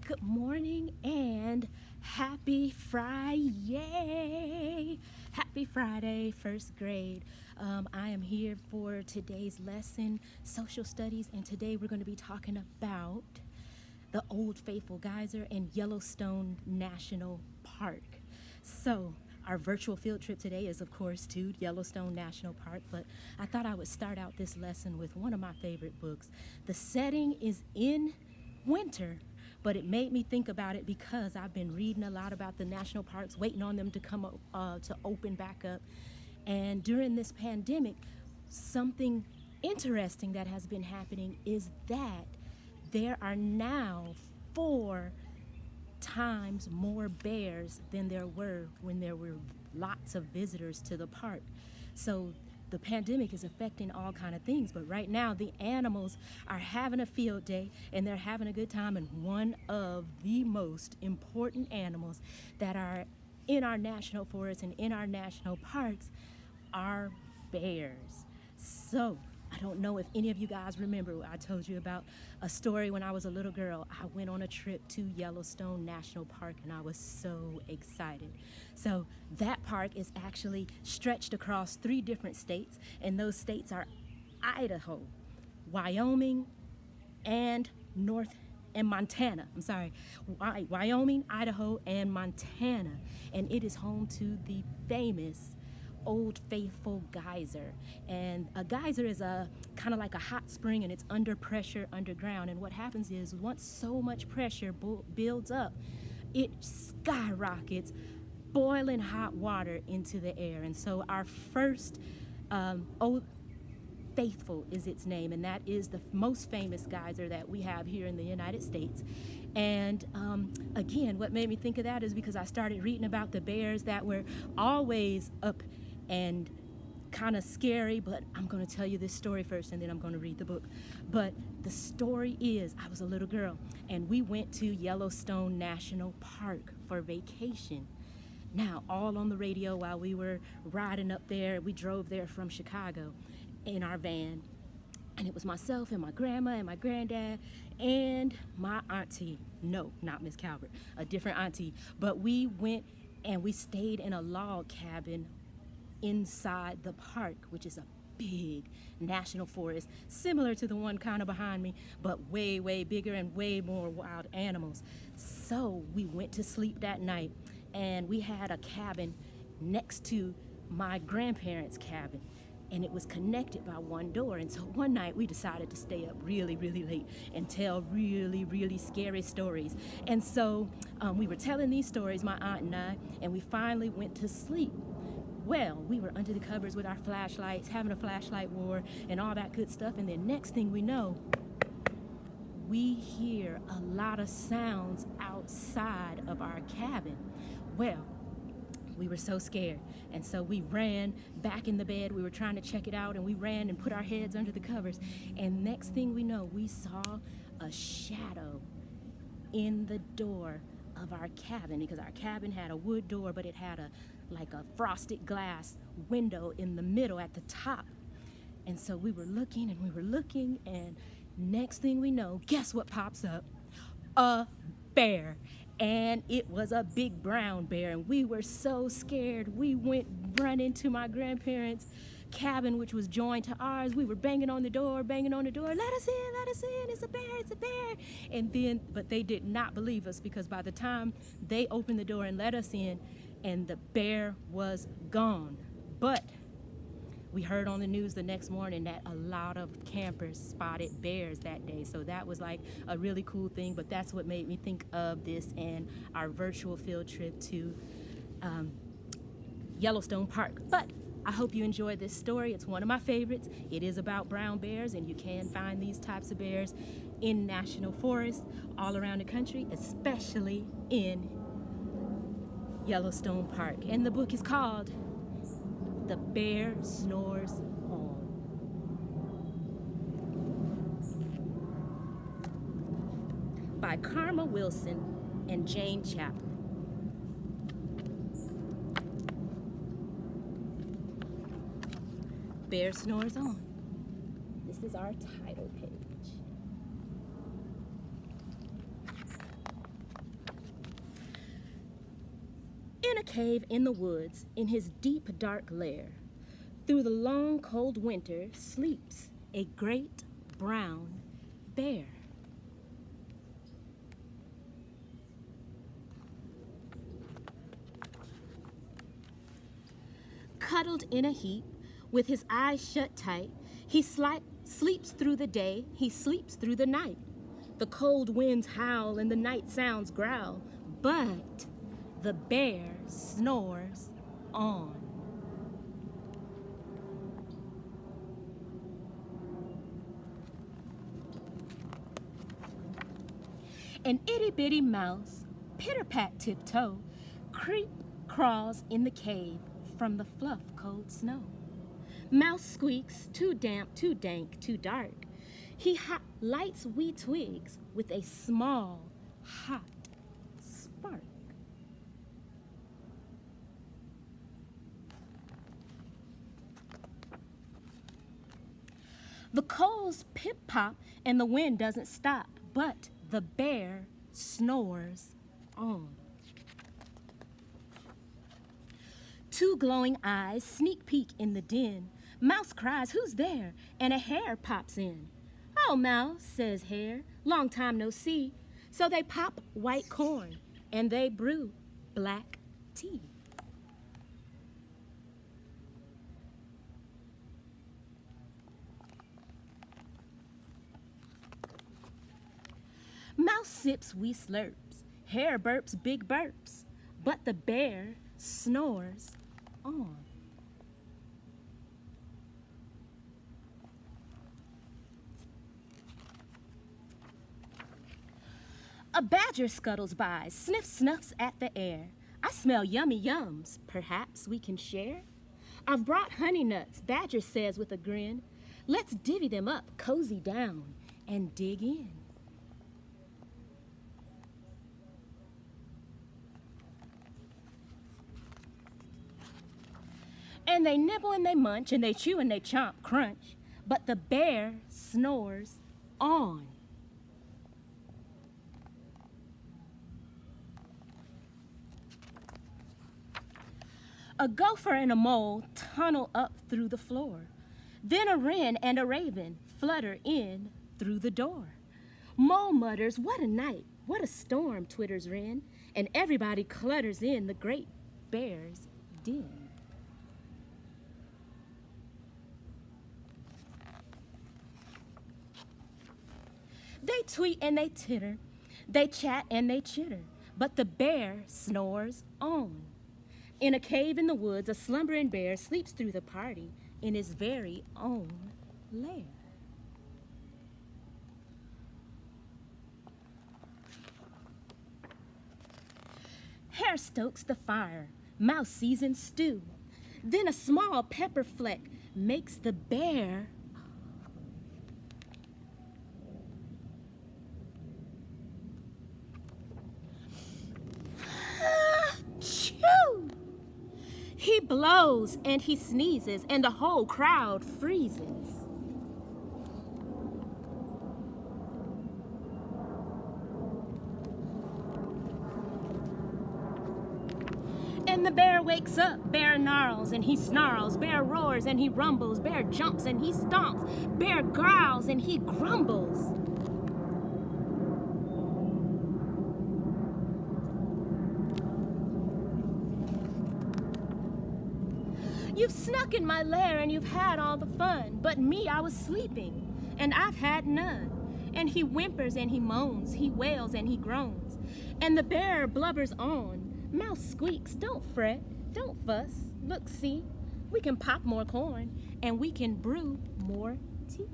Good morning and happy Friday. Happy Friday, first grade. I am here for today's lesson, social studies, and today we're going to be talking about the Old Faithful Geyser and Yellowstone National Park. So, our virtual field trip today is, of course, to Yellowstone National Park, but I thought I would start out this lesson with one of my favorite books. The setting is in winter, but it made me think about it because I've been reading a lot about the national parks, waiting on them to come up, to open back up. And during this pandemic, something interesting that has been happening is that there are now 4 times more bears than there were when there were lots of visitors to the park. So the pandemic is affecting all kind of things, but right now the animals are having a field day and they're having a good time, and one of the most important animals that are in our national forests and in our national parks are bears. So I don't know if any of you guys remember I told you about a story when I was a little girl. I went on a trip to Yellowstone National Park and I was so excited. So that park is actually stretched across 3 different states, and those states are Idaho, Wyoming, and Montana. Wyoming, Idaho, and Montana. And it is home to the famous Old Faithful Geyser. And a geyser is a kind of like a hot spring, and it's under pressure underground. And what happens is once so much pressure builds up, it skyrockets boiling hot water into the air. And so our first Old Faithful is its name, and that is the most famous geyser that we have here in the United States. And again, what made me think of that is because I started reading about the bears that were always up and kind of scary, but I'm going to tell you this story first and then I'm going to read the book. But the story is, I was a little girl and we went to Yellowstone National Park for vacation. Now, all on the radio while we were riding up there. We drove there from Chicago in our van, and it was myself and my grandma and my granddad and my auntie. No, not Miss Calvert, a different auntie. But we went and we stayed in a log cabin inside the park, which is a big national forest, similar to the one kind of behind me, but way, way bigger and way more wild animals. So we went to sleep that night, and we had a cabin next to my grandparents' cabin, and it was connected by one door. And so one night we decided to stay up really, really late and tell really, really scary stories. And so we were telling these stories, my aunt and I, and we finally went to sleep. Well, we were under the covers with our flashlights, having a flashlight war and all that good stuff. And then next thing we know, we hear a lot of sounds outside of our cabin. Well, we were so scared, and so we ran back in the bed. We were trying to check it out, and we ran and put our heads under the covers. And next thing we know, we saw a shadow in the door of our cabin, because our cabin had a wood door, but it had a frosted glass window in the middle at the top. And so we were looking and we were looking, and next thing we know, guess what pops up? A bear. And it was a big brown bear, and we were so scared. We went running to my grandparents' cabin, which was joined to ours. We were banging on the door, let us in, it's a bear. And then, but they did not believe us, because by the time they opened the door and let us in, and the bear was gone. But we heard on the news the next morning that a lot of campers spotted bears that day. So that was like a really cool thing. But that's what made me think of this and our virtual field trip to Yellowstone Park. But I hope you enjoyed this story. It's one of my favorites. It is about brown bears, and you can find these types of bears in national forests all around the country, especially in Yellowstone Park. And the book is called The Bear Snores On. By Karma Wilson and Jane Chaplin. Bear Snores On. This is our title page. In a cave in the woods, in his deep dark lair, through the long cold winter sleeps a great brown bear. Cuddled in a heap, with his eyes shut tight, he sleeps through the day, he sleeps through the night. The cold winds howl and the night sounds growl, but the bear snores on. An itty-bitty mouse, pitter-pat tiptoe, crawls in the cave from the fluff cold snow. Mouse squeaks, too damp, too dank, too dark. He lights wee twigs with a small, hot spark. The coals pip-pop and the wind doesn't stop, but the bear snores on. Two glowing eyes sneak peek in the den. Mouse cries, "Who's there?" And a hare pops in. "Oh, Mouse," says Hare, "long time no see." So they pop white corn and they brew black tea. Mouse sips wee slurps, Hare burps big burps, but the bear snores on. A badger scuttles by, snuffs at the air. "I smell yummy yums, perhaps we can share?" "I've brought honey nuts," Badger says with a grin. "Let's divvy them up, cozy down, and dig in." And they nibble and they munch, and they chew and they chomp, crunch, but the bear snores on. A gopher and a mole tunnel up through the floor. Then a wren and a raven flutter in through the door. Mole mutters, "What a night, what a storm," twitters wren, and everybody clutters in the great bear's den. They tweet and they titter, they chat and they chitter, but the bear snores on. In a cave in the woods, a slumbering bear sleeps through the party in his very own lair. Hare stokes the fire, Mouse seasons stew. Then a small pepper fleck makes the bear chew. He blows and he sneezes and the whole crowd freezes. And the bear wakes up, bear gnarls and he snarls, bear roars and he rumbles, bear jumps and he stomps, bear growls and he grumbles. You've snuck in my lair and you've had all the fun, but me, I was sleeping, and I've had none. And he whimpers and he moans, he wails and he groans, and the bear blubbers on. Mouse squeaks, "Don't fret, don't fuss, look, see, we can pop more corn and we can brew more tea."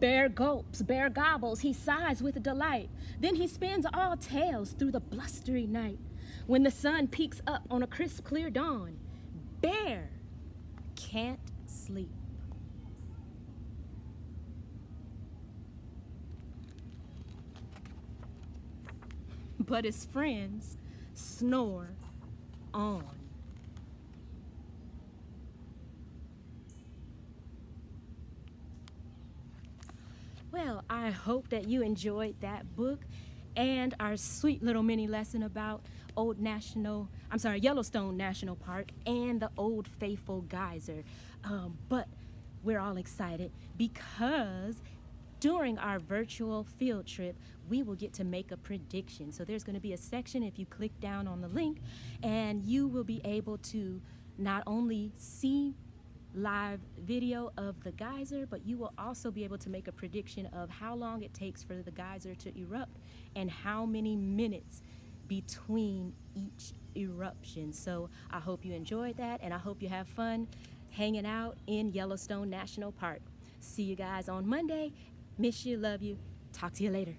Bear gulps, bear gobbles, he sighs with delight. Then he spins all tales through the blustery night. When the sun peeks up on a crisp, clear dawn, bear can't sleep. But his friends snore on. Well, I hope that you enjoyed that book and our sweet little mini lesson about Yellowstone National Park and the Old Faithful Geyser. But we're all excited because during our virtual field trip, we will get to make a prediction. So there's going to be a section if you click down on the link, and you will be able to not only see live video of the geyser, but you will also be able to make a prediction of how long it takes for the geyser to erupt and how many minutes between each eruption. So I hope you enjoyed that, and I hope you have fun hanging out in Yellowstone National Park. See you guys on Monday. Miss you, love you. Talk to you later.